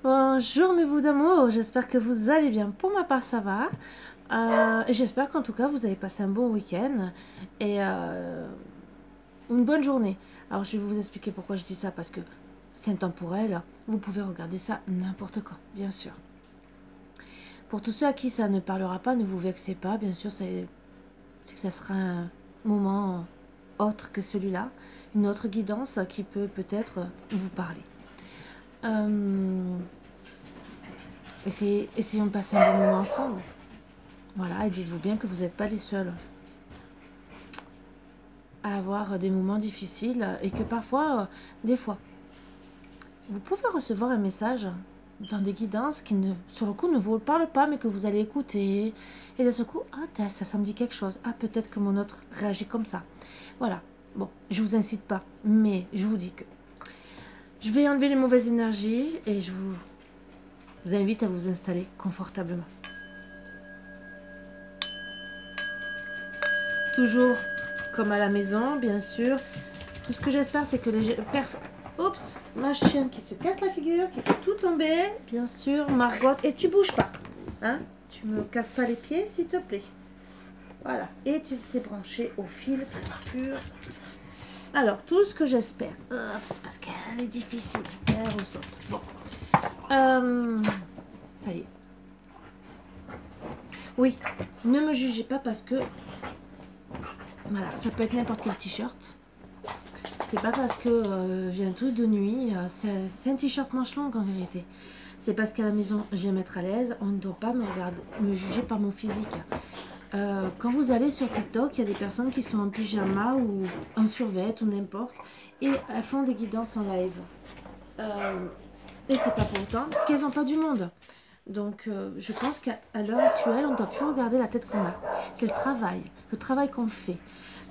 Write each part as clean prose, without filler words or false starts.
Bonjour mes bouts d'amour, j'espère que vous allez bien. Pour ma part ça va. Et j'espère qu'en tout cas vous avez passé un bon week-end et une bonne journée. Alors je vais vous expliquer pourquoi je dis ça, parce que c'est intemporel. Vous pouvez regarder ça n'importe quand, bien sûr. Pour tous ceux à qui ça ne parlera pas, ne vous vexez pas, bien sûr, c'est que ça sera un moment autre que celui-là, une autre guidance qui peut peut-être vous parler. Essayons de passer un bon moment ensemble. Voilà, et dites-vous bien que vous n'êtes pas les seuls à avoir des moments difficiles et que parfois, des fois, vous pouvez recevoir un message dans des guidances qui, sur le coup, ne vous parlent pas, mais que vous allez écouter. Et d'un seul coup, ah, ça me dit quelque chose. Ah, peut-être que mon autre réagit comme ça. Voilà. Bon, je vous incite pas, mais je vous dis que je vais enlever les mauvaises énergies et je vous invite à vous installer confortablement. Toujours comme à la maison, bien sûr. Tout ce que j'espère, c'est que les personnes... Oups, ma chienne qui se casse la figure, qui fait tout tomber. Bien sûr, Margot. Et tu bouges pas. Hein? Tu me casses pas les pieds, s'il te plaît. Voilà. Et tu t'es branché au fil, bien sûr. Alors, tout ce que j'espère... c'est parce qu'elle est difficile. Elle ressaute. Bon. Ça y est. Oui, ne me jugez pas parce que... Voilà, ça peut être n'importe quel t-shirt. C'est pas parce que j'ai un truc de nuit, c'est un t-shirt manche longue en vérité. C'est parce qu'à la maison, j'aime être à l'aise. On ne doit pas me juger par mon physique. Quand vous allez sur TikTok, il y a des personnes qui sont en pyjama ou en survêt ou n'importe. Et elles font des guidances en live. Et c'est pas pour autant qu'elles n'ont pas du monde. Donc je pense qu'à l'heure actuelle, on ne doit plus regarder la tête qu'on a. C'est le travail qu'on fait.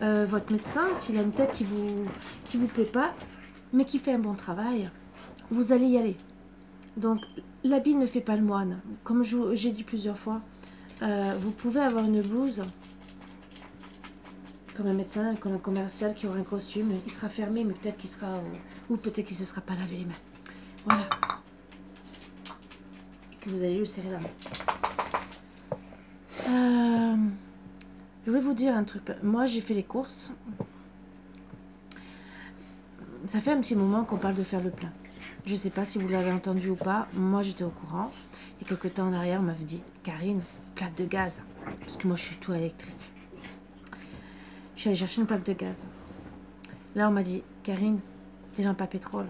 Votre médecin, s'il a une tête qui vous plaît pas, mais qui fait un bon travail, vous allez y aller. Donc l'habit ne fait pas le moine. Comme j'ai dit plusieurs fois, vous pouvez avoir une blouse comme un médecin, comme un commercial qui aura un costume, il sera fermé, mais peut-être qu'il sera, ou peut-être qu'il ne se sera pas lavé les mains. Voilà. Que vous allez lui serrer la main. Je voulais vous dire un truc. Moi, j'ai fait les courses. Ça fait un petit moment qu'on parle de faire le plein. Je ne sais pas si vous l'avez entendu ou pas. Moi, j'étais au courant. Et quelques temps en arrière, on m'avait dit, Karine, plaque de gaz. Parce que moi, je suis tout électrique. Je suis allée chercher une plaque de gaz. Là, on m'a dit, Karine, des lampes à pétrole.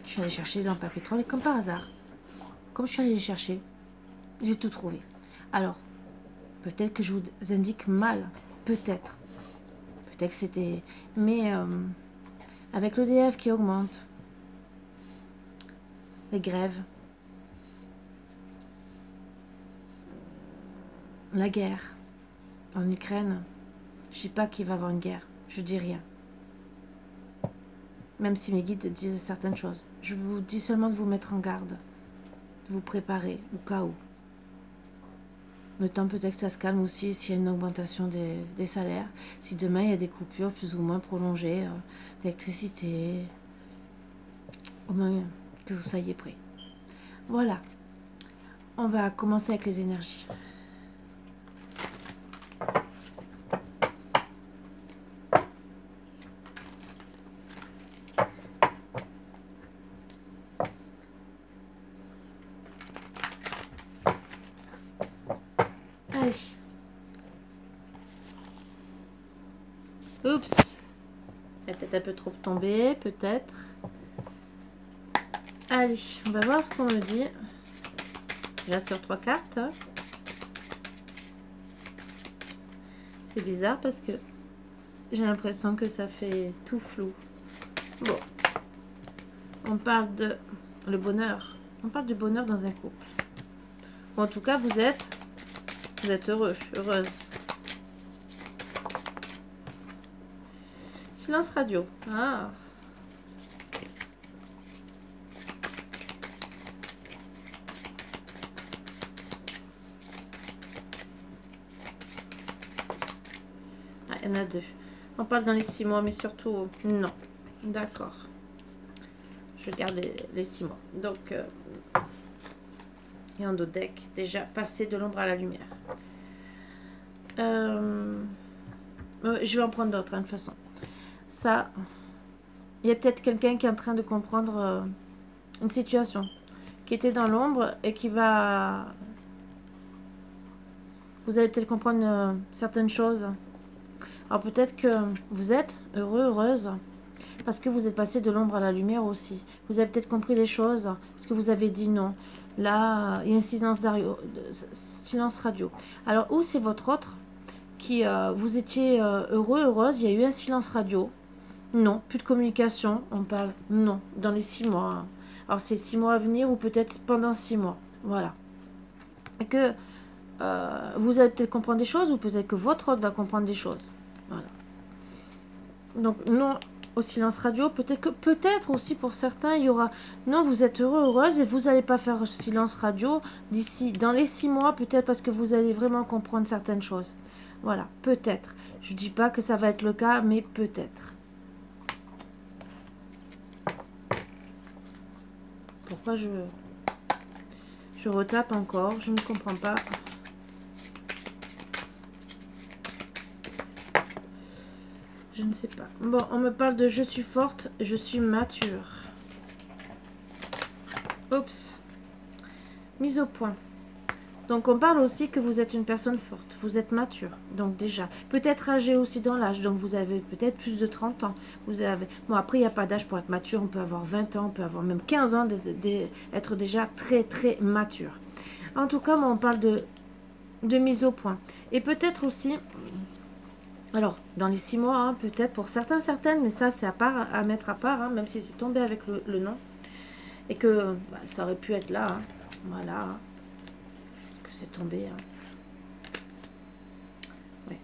Je suis allée chercher des lampes à pétrole. Et comme par hasard, comme je suis allée les chercher, j'ai tout trouvé. Alors, peut-être que je vous indique mal. Peut-être. Peut-être que c'était... Mais avec l'EDF qui augmente, les grèves, la guerre en Ukraine, je ne sais pas qui va avoir une guerre. Je dis rien. Même si mes guides disent certaines choses. Je vous dis seulement de vous mettre en garde. De vous préparer au cas où. Le temps peut-être que ça se calme aussi s'il y a une augmentation des salaires. Si demain il y a des coupures plus ou moins prolongées d'électricité. Au moins que vous soyez prêts. Voilà. On va commencer avec les énergies. Allez. Oups. Elle est peut-être un peu trop tombée, peut-être. Allez, on va voir ce qu'on me dit. Déjà sur 3 cartes. C'est bizarre parce que j'ai l'impression que ça fait tout flou. Bon. On parle de le bonheur. On parle du bonheur dans un couple. Ou en tout cas, vous êtes heureux, heureuse. Silence radio. Ah. Il y en a 2. On parle dans les 6 mois, mais surtout... Non. D'accord. Je garde les 6 mois. Donc, Et en dos de deck, déjà passer de l'ombre à la lumière. Je vais en prendre d'autres, hein, de toute façon. Ça, il y a peut-être quelqu'un qui est en train de comprendre une situation, qui était dans l'ombre et qui va... Vous allez peut-être comprendre certaines choses. Alors peut-être que vous êtes heureux, heureuse, parce que vous êtes passé de l'ombre à la lumière aussi. Vous avez peut-être compris les choses, parce que vous avez dit non. Là, il y a un silence radio. Alors, où c'est votre autre qui, vous étiez heureux, heureuse, il y a eu un silence radio. Non, plus de communication, on parle, non, dans les 6 mois. Alors, c'est 6 mois à venir ou peut-être pendant 6 mois. Voilà. Et que vous allez peut-être comprendre des choses ou peut-être que votre autre va comprendre des choses. Voilà. Donc, non au silence radio, peut-être aussi pour certains, il y aura, non, vous êtes heureux, heureuse et vous n'allez pas faire silence radio d'ici, dans les 6 mois, peut-être parce que vous allez vraiment comprendre certaines choses. Voilà, peut-être. Je ne dis pas que ça va être le cas, mais peut-être. Pourquoi je retape encore? Je ne comprends pas. Je ne sais pas. Bon, on me parle de je suis forte, je suis mature. Oups. Mise au point. Donc, on parle aussi que vous êtes une personne forte. Vous êtes mature. Donc, déjà. Peut-être âgé aussi dans l'âge. Donc, vous avez peut-être plus de 30 ans. Vous avez... Bon, après, il n'y a pas d'âge pour être mature. On peut avoir 20 ans. On peut avoir même 15 ans d'être déjà très, très mature. En tout cas, moi, on parle de mise au point. Et peut-être aussi... Alors, dans les 6 mois, hein, peut-être pour certains, certaines, mais ça, c'est à mettre à part, hein, même si c'est tombé avec le nom. Et que bah, ça aurait pu être là. Hein, voilà. Hein, que c'est tombé. Hein. Ouais.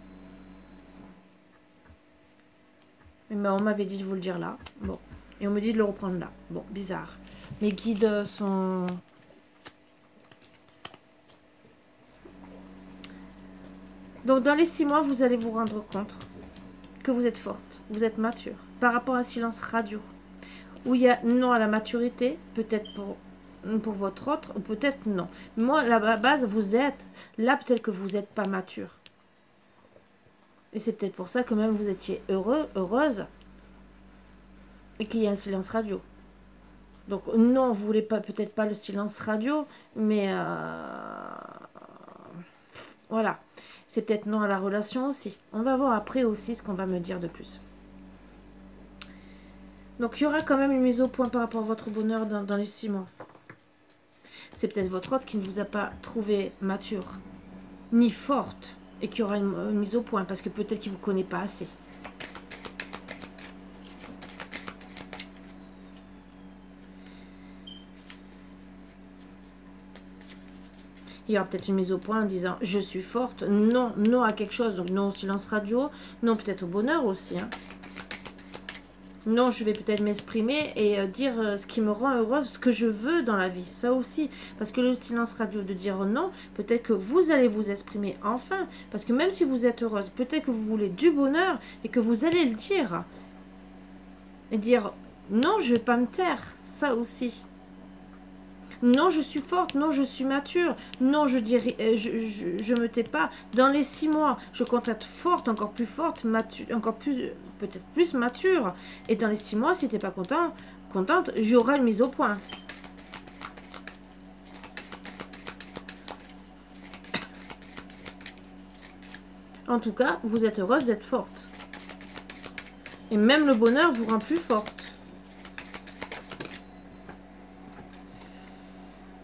Mais on m'avait dit de vous le dire là. Bon. Et on me dit de le reprendre là. Bon, bizarre. Mes guides sont... Donc, dans les 6 mois, vous allez vous rendre compte que vous êtes forte, vous êtes mature. Par rapport à un silence radio, où il y a non à la maturité, peut-être pour votre autre, ou peut-être non. Moi, à la base, vous êtes, là, peut-être que vous n'êtes pas mature. Et c'est peut-être pour ça que même vous étiez heureux, heureuse, et qu'il y a un silence radio. Donc, non, vous voulez pas, peut-être pas le silence radio, mais voilà. C'est peut-être non à la relation aussi. On va voir après aussi ce qu'on va me dire de plus. Donc, il y aura quand même une mise au point par rapport à votre bonheur dans les 6 mois. C'est peut-être votre autre qui ne vous a pas trouvé mature, ni forte, et qui aura une mise au point, parce que peut-être qu'il ne vous connaît pas assez. Il y aura peut-être une mise au point en disant « je suis forte », non, non à quelque chose, donc non au silence radio, non peut-être au bonheur aussi. Hein. Non, je vais peut-être m'exprimer et dire ce qui me rend heureuse, ce que je veux dans la vie, ça aussi. Parce que le silence radio de dire non, peut-être que vous allez vous exprimer enfin, parce que même si vous êtes heureuse, peut-être que vous voulez du bonheur et que vous allez le dire. Et dire non, je ne vais pas me taire, ça aussi. Non, je suis forte. Non, je suis mature. Non, je me tais pas. Dans les 6 mois, je compte être forte, encore plus forte, mature, encore plus, peut-être plus mature. Et dans les 6 mois, si tu n'es pas contente, j'aurai une mise au point. En tout cas, vous êtes heureuse d'être forte. Et même le bonheur vous rend plus forte.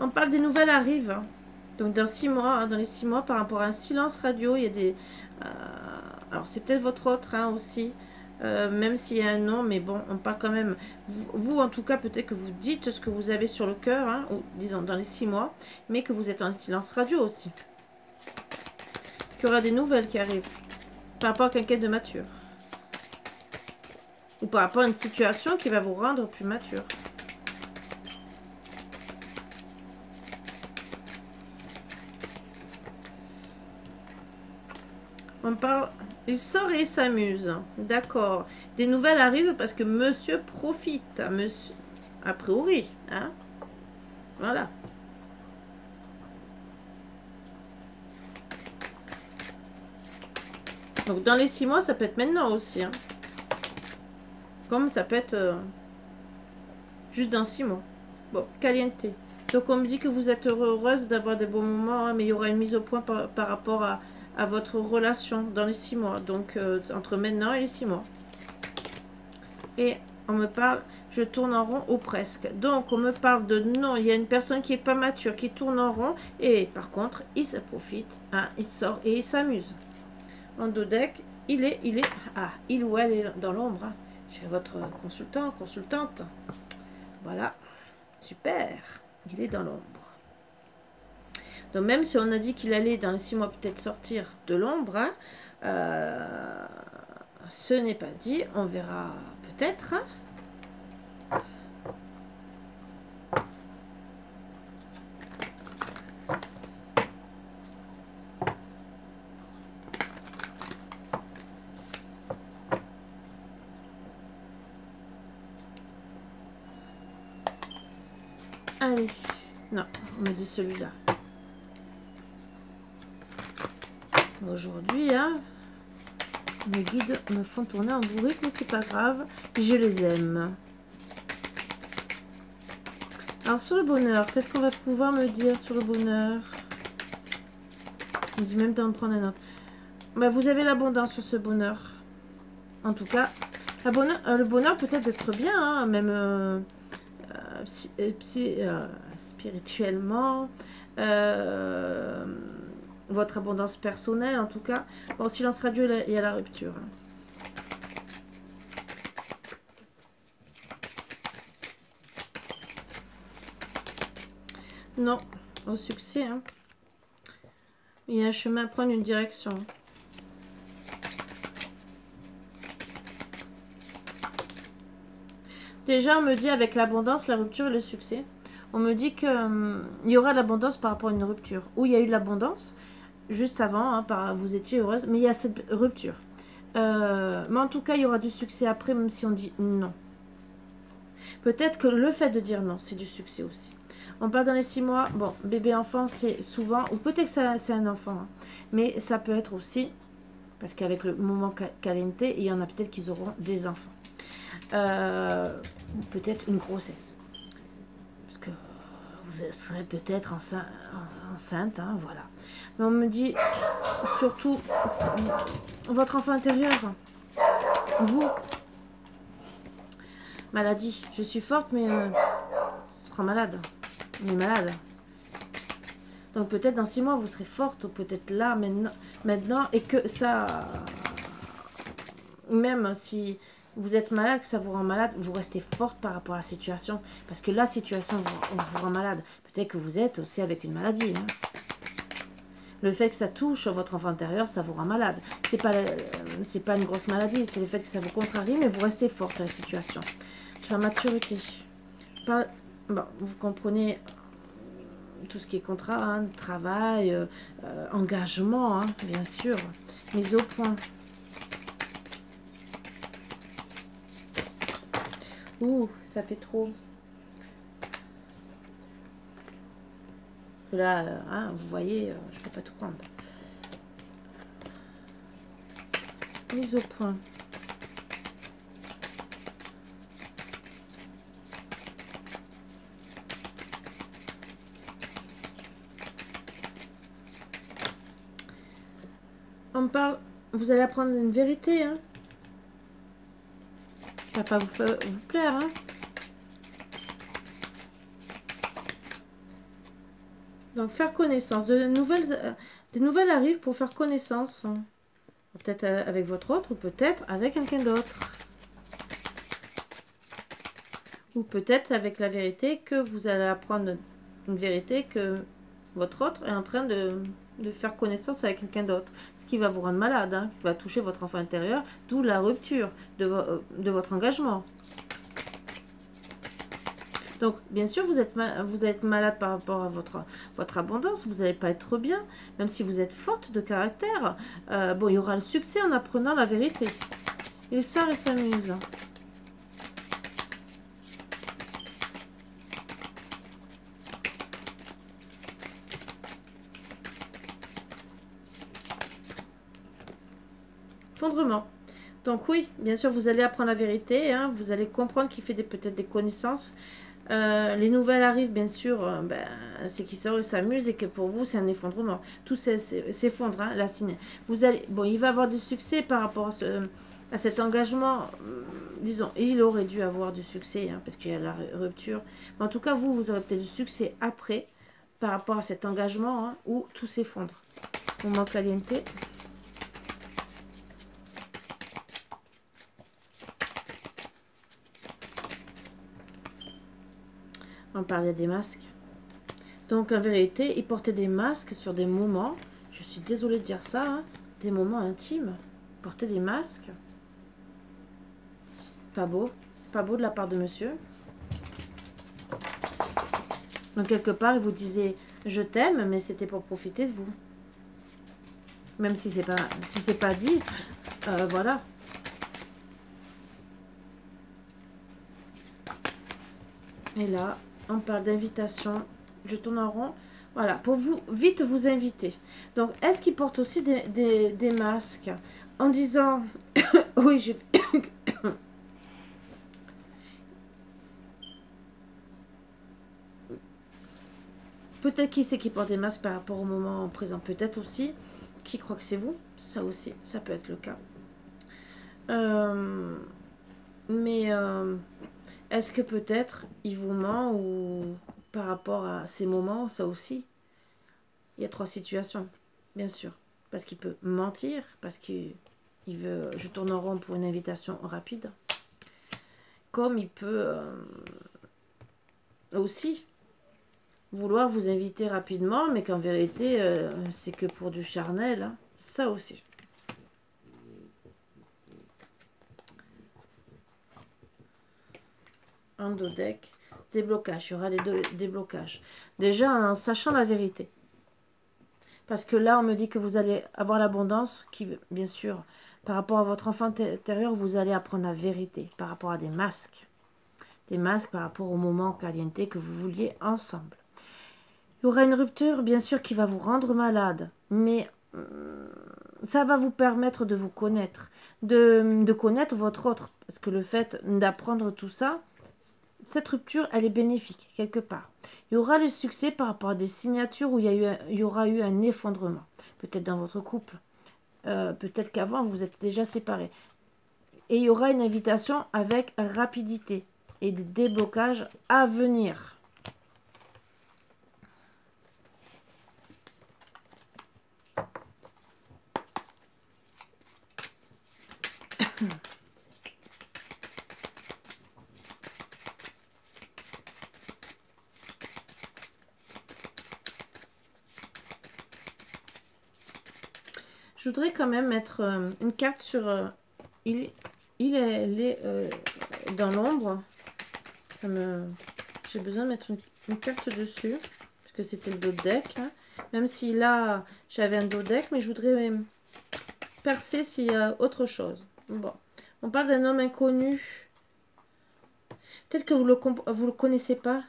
On parle des nouvelles arrivent. Donc dans 6 mois, dans les 6 mois, par rapport à un silence radio, il y a des... alors c'est peut-être votre autre hein, aussi, même s'il y a un nom, mais bon, on parle quand même... Vous en tout cas, peut-être que vous dites ce que vous avez sur le cœur, hein, ou disons dans les 6 mois, mais que vous êtes en silence radio aussi. Qu'il y aura des nouvelles qui arrivent, par rapport à quelqu'un de mature. Ou par rapport à une situation qui va vous rendre plus mature. On parle, il sort et il s'amuse. D'accord. Des nouvelles arrivent parce que monsieur profite. Monsieur, a priori. Hein? Voilà. Donc dans les 6 mois, ça peut être maintenant aussi. Hein. Comme ça peut être juste dans 6 mois. Bon, caliente. Donc on me dit que vous êtes heureuse d'avoir des bons moments, hein, mais il y aura une mise au point par rapport à votre relation dans les 6 mois. Donc entre maintenant et les 6 mois. Et on me parle, je tourne en rond ou presque. Donc on me parle de non, il y a une personne qui est pas mature, qui tourne en rond. Et par contre, il se profite, hein, il sort et il s'amuse. En dos deck, il ou elle est dans l'ombre. Hein. Chez votre consultant, consultante. Voilà, super, il est dans l'ombre. Donc même si on a dit qu'il allait dans les 6 mois peut-être sortir de l'ombre, hein, ce n'est pas dit, on verra peut-être. Allez, non, on me dit celui-là. Aujourd'hui, hein, mes guides me font tourner en bourrique, mais c'est pas grave, je les aime. Alors sur le bonheur, qu'est-ce qu'on va pouvoir me dire sur le bonheur? On me dit même d'en prendre un autre. Bah, vous avez l'abondance sur ce bonheur. En tout cas, le bonheur peut-être d'être bien, hein, même spirituellement. Votre abondance personnelle, en tout cas. Bon, silence radio et à la rupture. Non, au succès. Hein. Il y a un chemin à prendre, une direction. Déjà, on me dit avec l'abondance, la rupture et le succès. On me dit qu'il y aura l'abondance par rapport à une rupture. Où il y a eu l'abondance, juste avant, hein, vous étiez heureuse, mais il y a cette rupture. Mais en tout cas, il y aura du succès après, même si on dit non. Peut-être que le fait de dire non, c'est du succès aussi. On part dans les 6 mois. Bon, bébé enfant, c'est souvent, ou peut-être que c'est un enfant, hein, mais ça peut être aussi, parce qu'avec le moment caliente, il y en a peut-être qui auront des enfants. Peut-être une grossesse. Parce que vous serez peut-être enceinte, hein, voilà. Mais on me dit surtout votre enfant intérieur, vous. Maladie. Je suis forte, mais je serai malade. On est malade. Donc peut-être dans 6 mois, vous serez forte, ou peut-être là, maintenant, et que ça... Même si vous êtes malade, que ça vous rend malade, vous restez forte par rapport à la situation. Parce que la situation vous rend malade. Peut-être que vous êtes aussi avec une maladie. Hein. Le fait que ça touche votre enfant intérieur, ça vous rend malade. C'est pas une grosse maladie, c'est le fait que ça vous contrarie, mais vous restez forte à la situation. Sur la maturité. Bon, vous comprenez tout ce qui est contrat, hein, travail, engagement, hein, bien sûr. Mise au point. Ouh, ça fait trop. Là, hein, vous voyez, je ne peux pas tout prendre. Mise au point. On me parle, vous allez apprendre une vérité, hein. Ça va pas vous plaire, hein. Donc, faire connaissance. Des nouvelles arrivent pour faire connaissance. Hein. Peut-être avec votre autre, ou peut-être avec quelqu'un d'autre. Ou peut-être avec la vérité que vous allez apprendre une vérité que votre autre est en train de faire connaissance avec quelqu'un d'autre. Ce qui va vous rendre malade, hein, qui va toucher votre enfant intérieur, d'où la rupture de votre engagement. Donc, bien sûr, vous êtes malade par rapport à votre abondance, vous n'allez pas être bien, même si vous êtes forte de caractère. Bon, il y aura le succès en apprenant la vérité. Il sort et s'amuse. effondrement. Donc oui, bien sûr, vous allez apprendre la vérité, hein, vous allez comprendre qu'il fait peut-être des connaissances. Les nouvelles arrivent, bien sûr, c'est qu'il s'amuse et que pour vous, c'est un effondrement. Tout s'effondre, hein, la signe. Vous allez, bon, il va avoir du succès par rapport à cet engagement. Disons, il aurait dû avoir du succès, hein, parce qu'il y a la rupture. Mais en tout cas, vous aurez peut-être du succès après, par rapport à cet engagement, hein, où tout s'effondre. On manque la caliente. On parlait des masques. Donc, en vérité, il portait des masques sur des moments, je suis désolée de dire ça, hein, des moments intimes. Il portait des masques. Pas beau. Pas beau de la part de monsieur. Donc, quelque part, il vous disait « je t'aime », mais c'était pour profiter de vous. Même si c'est pas dit, voilà. Et là, on parle d'invitation. Je tourne en rond. Voilà, pour vous, vite vous inviter. Donc, est-ce qu'il porte aussi des masques en disant... oui, j'ai... Peut-être qui c'est qui porte des masques par rapport au moment présent. Peut-être aussi qui croit que c'est vous. Ça aussi, ça peut être le cas. Mais est-ce que peut-être il vous ment ou par rapport à ces moments, ça aussi? Il y a 3 situations, bien sûr. Parce qu'il peut mentir, parce qu'il veut... Je tourne en rond pour une invitation rapide. Comme il peut aussi vouloir vous inviter rapidement, mais qu'en vérité, c'est que pour du charnel. Hein. Ça aussi. Endodeck, déblocage. Il y aura des blocages. Déjà, en sachant la vérité. Parce que là, on me dit que vous allez avoir l'abondance, qui, bien sûr, par rapport à votre enfant intérieur, vous allez apprendre la vérité par rapport à des masques. Des masques par rapport au moment caliente que vous vouliez ensemble. Il y aura une rupture, bien sûr, qui va vous rendre malade, mais ça va vous permettre de vous connaître, de connaître votre autre. Parce que le fait d'apprendre tout ça, cette rupture, elle est bénéfique, quelque part. Il y aura le succès par rapport à des signatures où il y aura eu un effondrement. Peut-être dans votre couple. Peut-être qu'avant, vous êtes déjà séparés. Et il y aura une invitation avec rapidité et des déblocages à venir. Je voudrais quand même mettre une carte sur... elle est dans l'ombre. J'ai besoin de mettre une carte dessus. Parce que c'était le dos de deck. Hein. Même si là, j'avais un dos de deck. Mais je voudrais percer s'il y a autre chose. Bon. On parle d'un homme inconnu. Peut-être que vous le connaissez pas,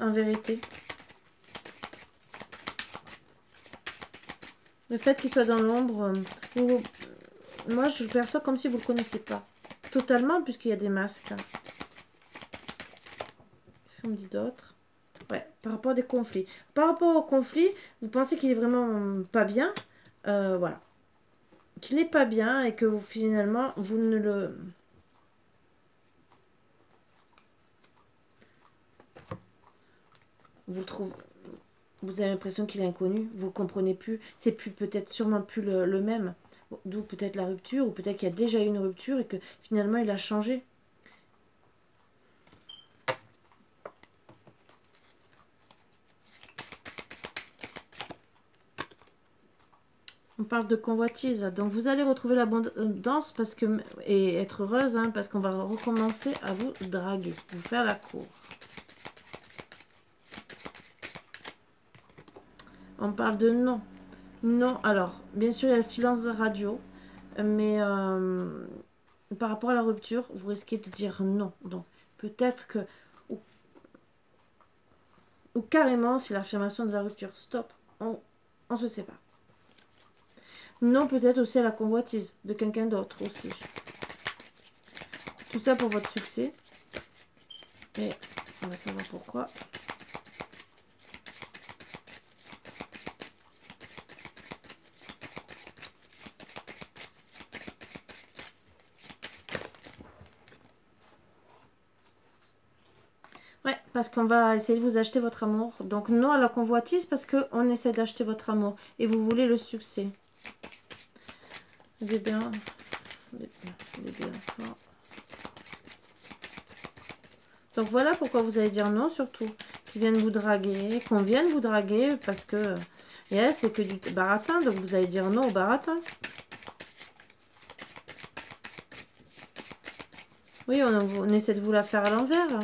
en vérité. Le fait qu'il soit dans l'ombre, moi je le perçois comme si vous ne le connaissez pas. Totalement, puisqu'il y a des masques. Qu'est-ce qu'on me dit d'autre? Ouais, par rapport à des conflits. Par rapport au conflit, vous pensez qu'il est vraiment pas bien. Voilà. Qu'il n'est pas bien et que finalement, vous ne le... Vous le trouvez... Vous avez l'impression qu'il est inconnu, vous ne comprenez plus, c'est plus peut-être sûrement plus le même. D'où peut-être la rupture, ou peut-être qu'il y a déjà eu une rupture et que finalement il a changé. On parle de convoitise, donc vous allez retrouver l'abondance et être heureuse, hein, parce qu'on va recommencer à vous draguer, vous faire la cour. On parle de non. Non, alors, bien sûr, il y a le silence radio, mais par rapport à la rupture, vous risquez de dire non. Donc, peut-être que... Ou carrément, c'est l'affirmation de la rupture. Stop, on se sépare. Non, peut-être aussi à la convoitise de quelqu'un d'autre aussi. Tout ça pour votre succès. Et on va savoir pourquoi. Ouais, parce qu'on va essayer de vous acheter votre amour. Donc non à la convoitise parce qu'on essaie d'acheter votre amour. Et vous voulez le succès. Les bien. Les bien fort. Donc voilà pourquoi vous allez dire non surtout. Qu'ils viennent vous draguer. Qu'on vienne vous draguer parce que... Yeah, c'est que du baratin. Donc vous allez dire non au baratin. Oui, on essaie de vous la faire à l'envers.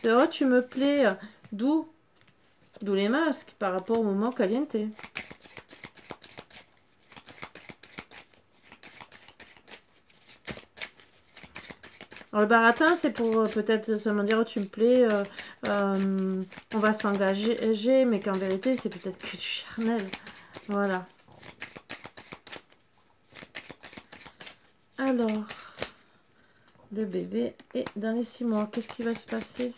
Oh, tu me plais. D'où les masques par rapport au moment caliente. Alors, le baratin, c'est pour peut-être seulement dire oh, tu me plais, on va s'engager, mais qu'en vérité, c'est peut-être que du charnel. Voilà. Alors, le bébé est dans les 6 mois. Qu'est-ce qui va se passer?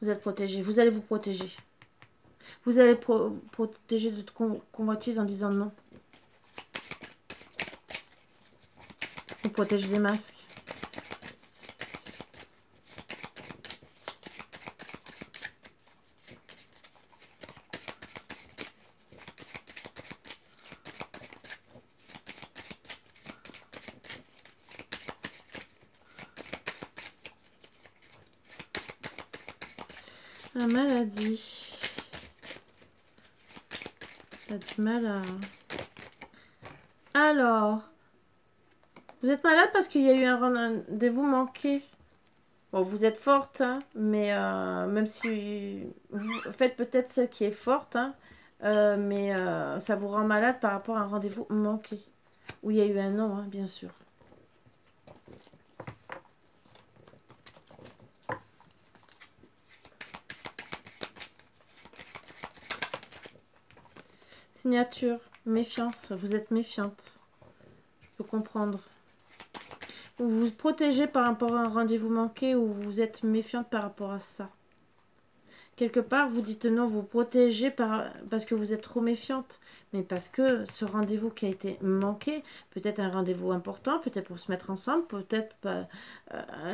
Vous êtes protégé. Vous allez vous protéger. Vous allez protéger de convoitise en disant non. Vous protégez les masques. La maladie. Ça a du mal à... Alors, vous êtes malade parce qu'il y a eu un rendez-vous manqué. Bon, vous êtes forte, hein, mais même si vous faites peut-être celle qui est forte, hein, mais ça vous rend malade par rapport à un rendez-vous manqué. Où il y a eu un non, hein, bien sûr. Signature, méfiance, vous êtes méfiante. Je peux comprendre. Vous vous protégez par rapport à un rendez-vous manqué ou vous êtes méfiante par rapport à ça. Quelque part, vous dites non, vous protégez parce que vous êtes trop méfiante. Mais parce que ce rendez-vous qui a été manqué, peut-être un rendez-vous important, peut-être pour se mettre ensemble, peut-être pas.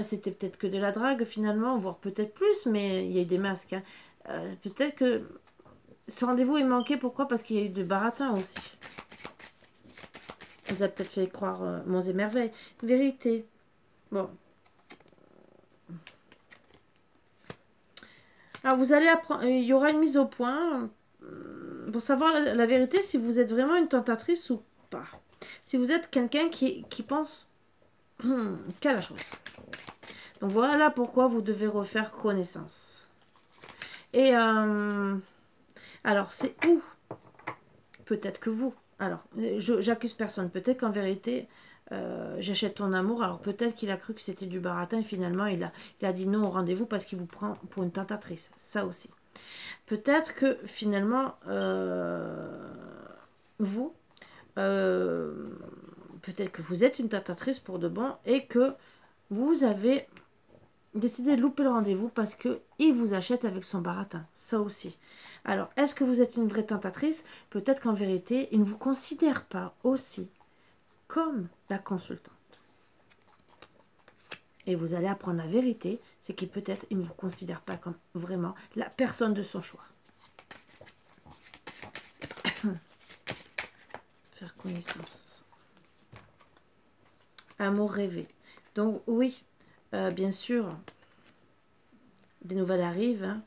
C'était peut-être que de la drague finalement, voire peut-être plus, mais il y a eu des masques. Hein. Peut-être que ce rendez-vous est manqué, pourquoi? Parce qu'il y a eu de baratin aussi. Vous avez peut-être fait croire monts et merveilles. Vérité. Bon. Alors, vous allez apprendre... Il y aura une mise au point pour savoir la vérité si vous êtes vraiment une tentatrice ou pas. Si vous êtes quelqu'un qui pense qu'à la chose. Donc, voilà pourquoi vous devez refaire connaissance. Et... alors, c'est où? Peut-être que vous. Alors, j'accuse personne. Peut-être qu'en vérité, j'achète ton amour. Alors, peut-être qu'il a cru que c'était du baratin et finalement, il a dit non au rendez-vous parce qu'il vous prend pour une tentatrice. Ça aussi. Peut-être que finalement, vous, peut-être que vous êtes une tentatrice pour de bon et que vous avez décidé de louper le rendez-vous parce qu'il vous achète avec son baratin. Ça aussi. Alors, est-ce que vous êtes une vraie tentatrice? Peut-être qu'en vérité, il ne vous considère pas aussi comme la consultante. Et vous allez apprendre la vérité, c'est qu'il peut-être il ne vous considère pas comme vraiment la personne de son choix. Faire connaissance. Amour rêvé. Donc oui, bien sûr, des nouvelles arrivent, hein.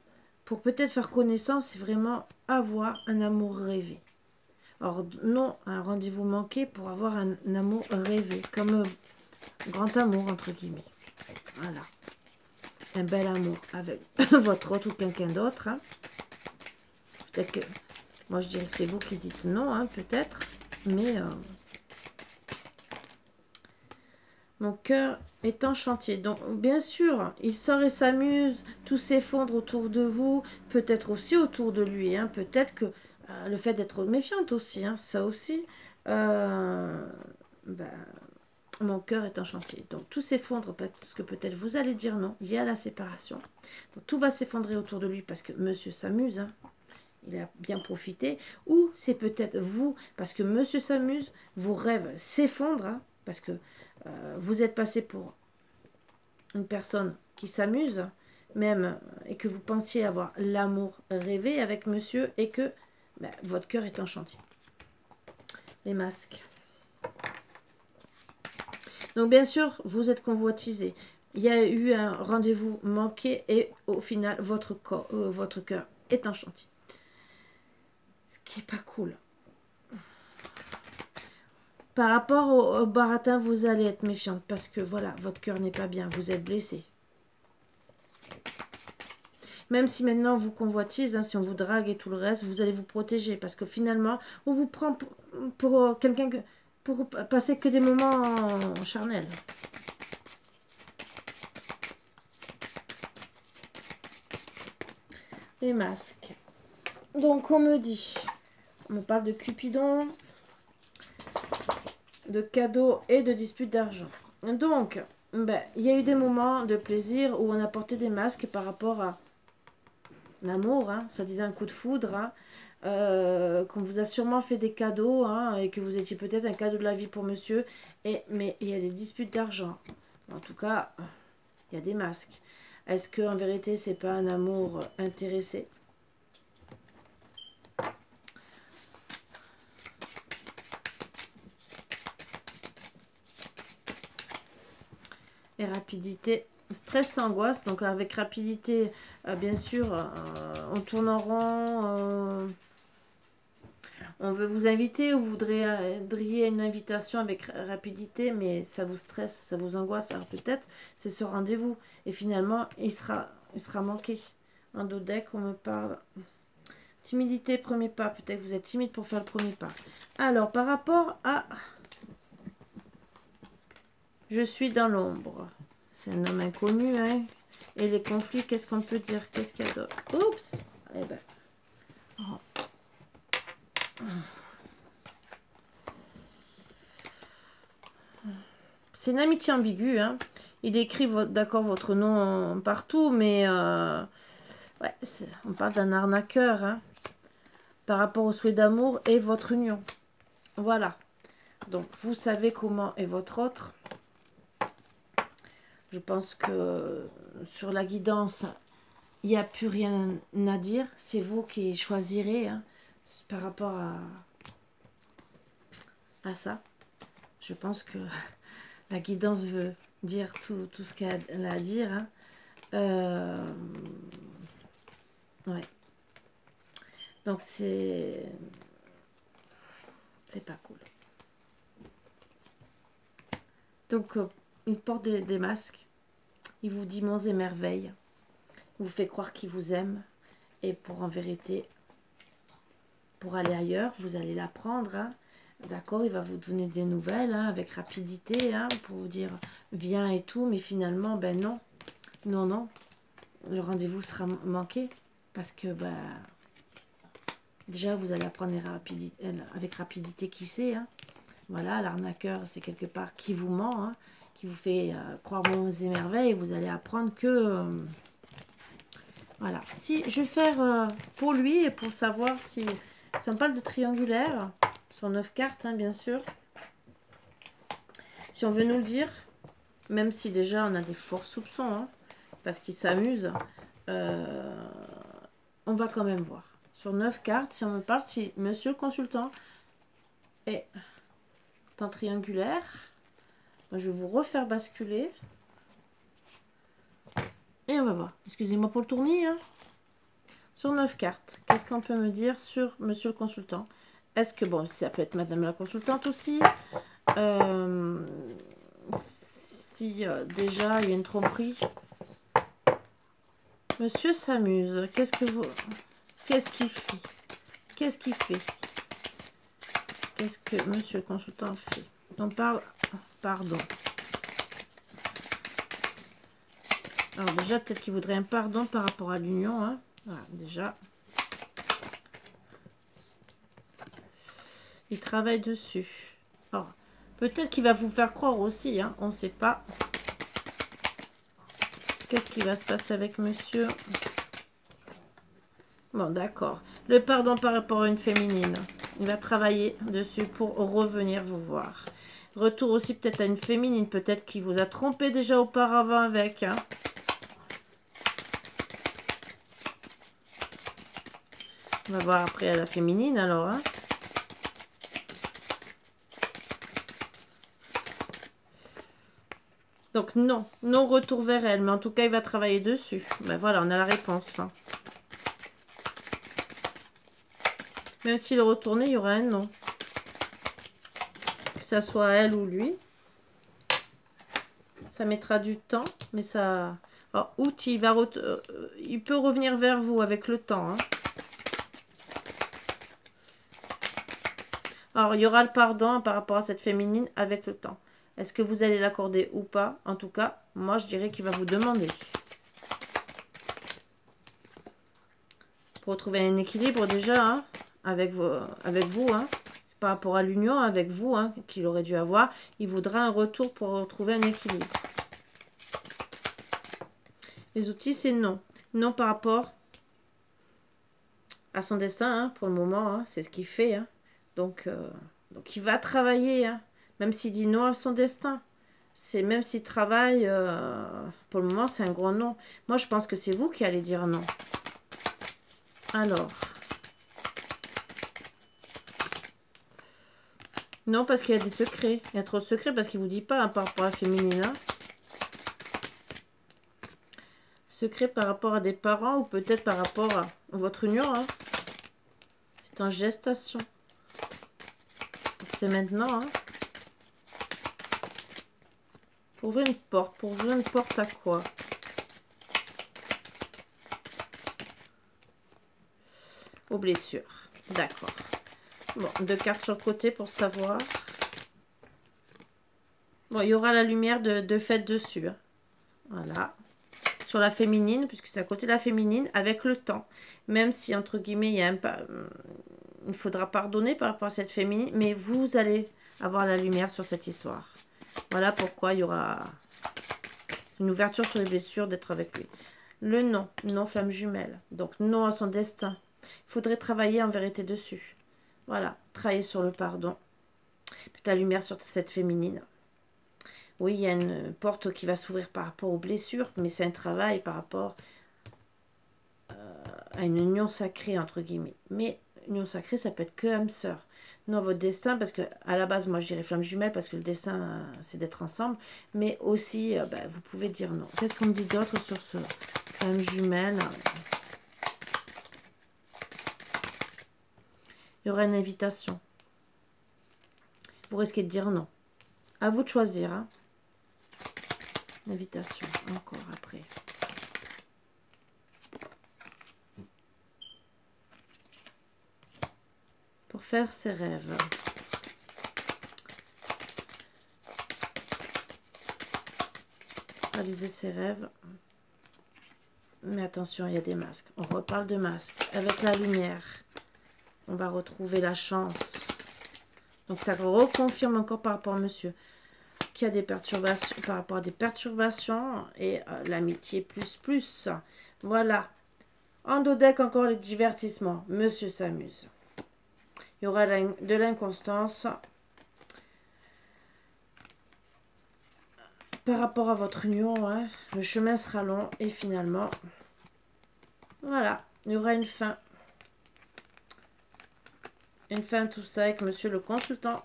Pour peut-être faire connaissance et vraiment avoir un amour rêvé. Or, non, un rendez-vous manqué pour avoir un amour rêvé, comme grand amour, entre guillemets. Voilà. Un bel amour avec votre autre ou quelqu'un d'autre. Hein. Peut-être que, moi je dirais que c'est vous qui dites non, hein, peut-être. Mais, Mon cœur est en chantier. Donc, bien sûr, il sort et s'amuse, tout s'effondre autour de vous, peut-être aussi autour de lui. Hein. Peut-être que le fait d'être méfiante aussi, hein, ça aussi, ben, mon cœur est en chantier. Donc, tout s'effondre parce que peut-être vous allez dire non, il y a la séparation. Donc, tout va s'effondrer autour de lui parce que monsieur s'amuse, hein. Il a bien profité. Ou c'est peut-être vous, parce que monsieur s'amuse, vos rêves s'effondrent, hein, parce que vous êtes passé pour une personne qui s'amuse, même, et que vous pensiez avoir l'amour rêvé avec monsieur, et que ben, votre cœur est en chantier. Les masques. Donc bien sûr, vous êtes convoitisé. Il y a eu un rendez-vous manqué, et au final, votre cœur est en chantier. Ce qui n'est pas cool. Par rapport au baratin, vous allez être méfiante parce que voilà, votre cœur n'est pas bien, vous êtes blessé. Même si maintenant on vous convoitise, hein, si on vous drague et tout le reste, vous allez vous protéger parce que finalement, on vous prend pour quelqu'un pour passer que des moments charnels. Les masques. Donc on me dit, on me parle de Cupidon, de cadeaux et de disputes d'argent. Donc, ben, il y a eu des moments de plaisir où on a porté des masques par rapport à l'amour, hein, soi-disant un coup de foudre, hein, qu'on vous a sûrement fait des cadeaux, hein, et que vous étiez peut-être un cadeau de la vie pour monsieur, mais il y a des disputes d'argent. En tout cas, il y a des masques. Est-ce qu'en vérité, c'est pas un amour intéressé ? Et rapidité, stress, angoisse. Donc avec rapidité, bien sûr, on tourne en rond. On veut vous inviter ou vous voudriez une invitation avec rapidité, mais ça vous stresse, ça vous angoisse. Alors peut-être c'est ce rendez-vous. Et finalement, il sera manqué. En dos deck, on me parle. Timidité, premier pas. Peut-être que vous êtes timide pour faire le premier pas. Alors, par rapport à... Je suis dans l'ombre. C'est un homme inconnu, hein. Et les conflits, qu'est-ce qu'on peut dire? Qu'est-ce qu'il y a d'autre? Oups. Eh ben. Oh. C'est une amitié ambiguë, hein. Il écrit, d'accord, votre nom partout, mais... ouais, on parle d'un arnaqueur, hein. Par rapport au souhait d'amour et votre union. Voilà. Donc, vous savez comment est votre autre. Je pense que sur la guidance, il n'y a plus rien à dire. C'est vous qui choisirez, hein, par rapport à ça. Je pense que la guidance veut dire tout ce qu'elle a à dire. Hein. Ouais. Donc c'est pas cool. Donc il porte des masques. Il vous dit monts et merveilles. Il vous fait croire qu'il vous aime. Et pour en vérité, pour aller ailleurs, vous allez l'apprendre. Hein. D'accord, il va vous donner des nouvelles, hein, avec rapidité, hein, pour vous dire viens et tout. Mais finalement, ben non. Non, non. Le rendez-vous sera manqué. Parce que, ben, déjà, vous allez apprendre avec rapidité qui c'est. Hein. Voilà, l'arnaqueur, c'est quelque part qui vous ment, hein, qui vous fait croire monts et merveilles. Et vous allez apprendre que... voilà. Si je vais faire pour lui et pour savoir si on parle de triangulaire, sur 9 cartes, hein, bien sûr. Si on veut nous le dire, même si déjà on a des forts soupçons, hein, parce qu'il s'amuse, on va quand même voir. Sur 9 cartes, si on me parle, si monsieur le consultant est en triangulaire, je vais vous refaire basculer. Et on va voir. Excusez-moi pour le tournis. Hein. Sur 9 cartes, qu'est-ce qu'on peut me dire sur monsieur le consultant? Est-ce que, bon, ça peut être madame la consultante aussi. Si déjà il y a une tromperie. Monsieur s'amuse. Qu'est-ce qu'il fait? Qu'est-ce qu'il fait? Qu'est-ce que monsieur le consultant fait? On parle, pardon. Alors déjà, peut-être qu'il voudrait un pardon par rapport à l'union. Hein. Voilà, déjà. Il travaille dessus. Alors, peut-être qu'il va vous faire croire aussi. Hein, on ne sait pas. Qu'est-ce qui va se passer avec monsieur? Bon, d'accord. Le pardon par rapport à une féminine. Il va travailler dessus pour revenir vous voir. Retour aussi peut-être à une féminine. Peut-être qu'il vous a trompé déjà auparavant avec. Hein. On va voir après à la féminine alors. Hein. Donc non, non retour vers elle. Mais en tout cas, il va travailler dessus. Ben voilà, on a la réponse. Hein. Même s'il retournait, il y aura un non. Que ça soit elle ou lui. Ça mettra du temps, mais ça... Alors, août, il peut revenir vers vous avec le temps. Hein. Alors, il y aura le pardon par rapport à cette féminine avec le temps. Est-ce que vous allez l'accorder ou pas? En tout cas, moi, je dirais qu'il va vous demander. Pour retrouver un équilibre déjà, hein, avec vous, hein, par rapport à l'union avec vous, hein, qu'il aurait dû avoir, il voudra un retour pour retrouver un équilibre. Les outils, c'est non. Non par rapport à son destin, hein, pour le moment, hein, c'est ce qu'il fait. Hein. Donc, il va travailler, hein, même s'il dit non à son destin. C'est même s'il travaille, pour le moment, c'est un gros non. Moi, je pense que c'est vous qui allez dire non. Alors. Non, parce qu'il y a des secrets. Il y a trop de secrets parce qu'il ne vous dit pas hein, par rapport à la féminine. Hein. Secret par rapport à des parents ou peut-être par rapport à votre union. Hein. C'est en gestation. C'est maintenant. Hein. Pour ouvrir une porte. Pour ouvrir une porte à quoi? Aux blessures. D'accord. Bon, 2 cartes sur le côté pour savoir. Bon, il y aura la lumière de fait dessus. Hein. Voilà. Sur la féminine, puisque c'est à côté de la féminine, avec le temps. Même si, entre guillemets, il y a il faudra pardonner par rapport à cette féminine, mais vous allez avoir la lumière sur cette histoire. Voilà pourquoi il y aura une ouverture sur les blessures d'être avec lui. Le non, non flamme jumelle. Donc non à son destin. Il faudrait travailler en vérité dessus. Voilà, travailler sur le pardon. Puis la lumière sur cette féminine. Oui, il y a une porte qui va s'ouvrir par rapport aux blessures, mais c'est un travail par rapport à une union sacrée, entre guillemets. Mais union sacrée, ça peut être que âme-sœur. Non, votre destin, parce que à la base, moi, je dirais flamme jumelle, parce que le destin, c'est d'être ensemble. Mais aussi, vous pouvez dire non. Qu'est-ce qu'on me dit d'autre sur ce flamme jumelle? Il y aura une invitation. Vous risquez de dire non. À vous de choisir, hein. Invitation, encore après. Pour faire ses rêves. Réaliser ses rêves. Mais attention, il y a des masques. On reparle de masques. Avec la lumière, on va retrouver la chance. Donc ça reconfirme encore par rapport à monsieur. Qu'il y a des perturbations, par rapport à des perturbations et l'amitié plus. Voilà. En dos deck, encore les divertissements. Monsieur s'amuse. Il y aura de l'inconstance par rapport à votre union. Hein, le chemin sera long et finalement, voilà, il y aura une fin. Une fin tout ça avec monsieur le consultant.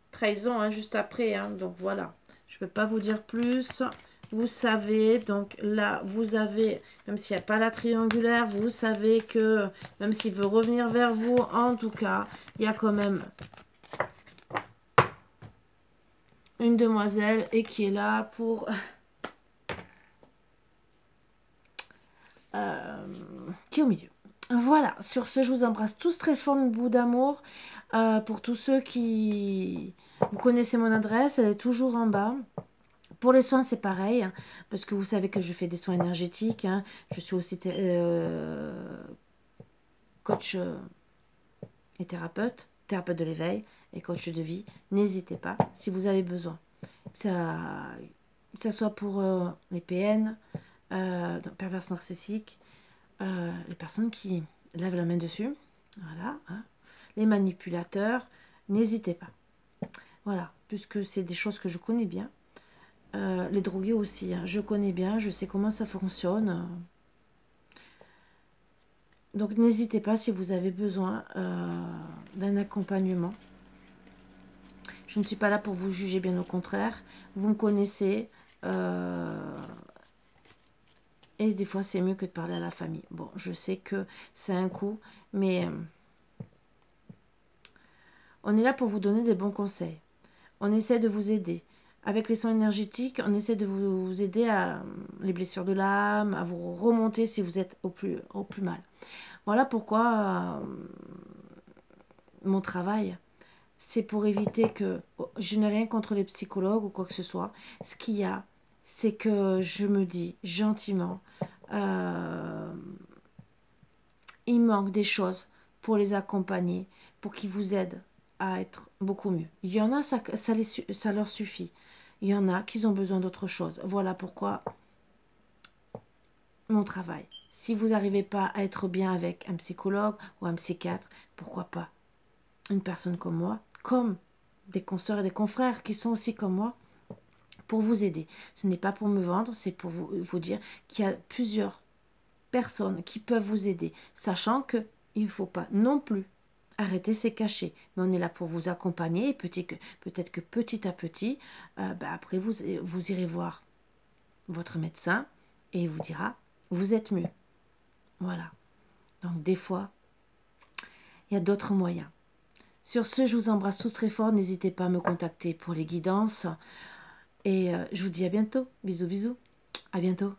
Trahison, hein, juste après. Hein, donc voilà, je ne peux pas vous dire plus. Vous savez, donc là, vous avez, même s'il n'y a pas la triangulaire, vous savez que, même s'il veut revenir vers vous, en tout cas, il y a quand même une demoiselle et qui est là pour... qui est au milieu. Voilà, sur ce, je vous embrasse tous très fort, mes bouts d'amour. Pour tous ceux qui... Vous connaissez mon adresse, elle est toujours en bas. Pour les soins, c'est pareil, hein, parce que vous savez que je fais des soins énergétiques. Hein. Je suis aussi coach et thérapeute de l'éveil et coach de vie. N'hésitez pas si vous avez besoin. Que ça soit pour les PN, perverses narcissiques, les personnes qui lèvent la main dessus, voilà, hein, les manipulateurs, n'hésitez pas. Voilà, puisque c'est des choses que je connais bien. Les drogués aussi, hein, je connais bien, je sais comment ça fonctionne. Donc n'hésitez pas si vous avez besoin d'un accompagnement. Je ne suis pas là pour vous juger, bien au contraire. Vous me connaissez. Et des fois, c'est mieux que de parler à la famille. Bon, je sais que c'est un coup, mais on est là pour vous donner des bons conseils. On essaie de vous aider. Avec les soins énergétiques, on essaie de vous aider à les blessures de l'âme, à vous remonter si vous êtes au plus mal. Voilà pourquoi mon travail, c'est pour éviter que... Je n'ai rien contre les psychologues ou quoi que ce soit. Ce qu'il y a, c'est que je me dis gentiment, il manque des choses pour les accompagner, pour qu'ils vous aident à être beaucoup mieux. Il y en a, ça leur suffit. Il y en a qui ont besoin d'autre chose. Voilà pourquoi mon travail. Si vous n'arrivez pas à être bien avec un psychologue ou un psychiatre, pourquoi pas une personne comme moi, comme des consoeurs et des confrères qui sont aussi comme moi, pour vous aider. Ce n'est pas pour me vendre, c'est pour vous dire qu'il y a plusieurs personnes qui peuvent vous aider, sachant qu'il ne faut pas non plus arrêter ses cachets. Mais on est là pour vous accompagner et peut-être que petit à petit, après vous irez voir votre médecin et il vous dira, vous êtes mieux. Voilà. Donc des fois, il y a d'autres moyens. Sur ce, je vous embrasse tous très fort. N'hésitez pas à me contacter pour les guidances. Et je vous dis à bientôt. Bisous, bisous. À bientôt.